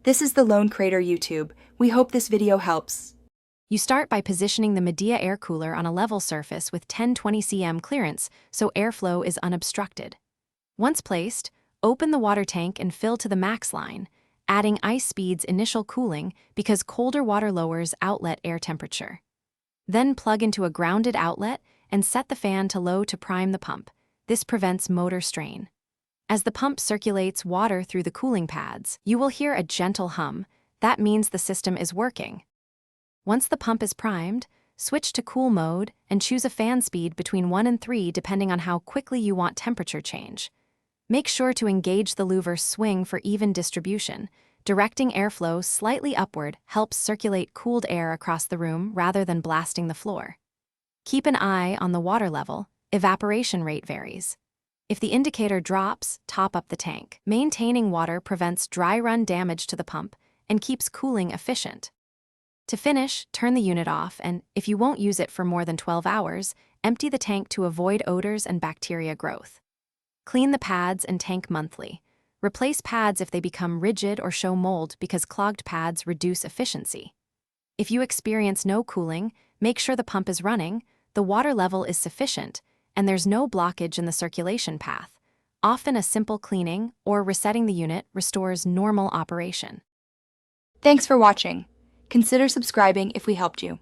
This is the Lone Crater YouTube. We hope this video helps. You start by positioning the Midea Air Cooler on a level surface with 10-20 cm clearance so airflow is unobstructed. Once placed, open the water tank and fill to the max line, adding ice speed's initial cooling because colder water lowers outlet air temperature. Then plug into a grounded outlet and set the fan to low to prime the pump. This prevents motor strain. As the pump circulates water through the cooling pads, you will hear a gentle hum. That means the system is working. Once the pump is primed, switch to cool mode and choose a fan speed between 1 and 3 depending on how quickly you want temperature change. Make sure to engage the louver swing for even distribution. Directing airflow slightly upward helps circulate cooled air across the room rather than blasting the floor. Keep an eye on the water level. Evaporation rate varies. If the indicator drops, top up the tank. Maintaining water prevents dry run damage to the pump and keeps cooling efficient. To finish, turn the unit off and, if you won't use it for more than 12 hours, empty the tank to avoid odors and bacteria growth. Clean the pads and tank monthly. Replace pads if they become rigid or show mold because clogged pads reduce efficiency. If you experience no cooling, make sure the pump is running, the water level is sufficient, and there's no blockage in the circulation path. Often a simple cleaning or resetting the unit restores normal operation. Thanks for watching. Consider subscribing if we helped you.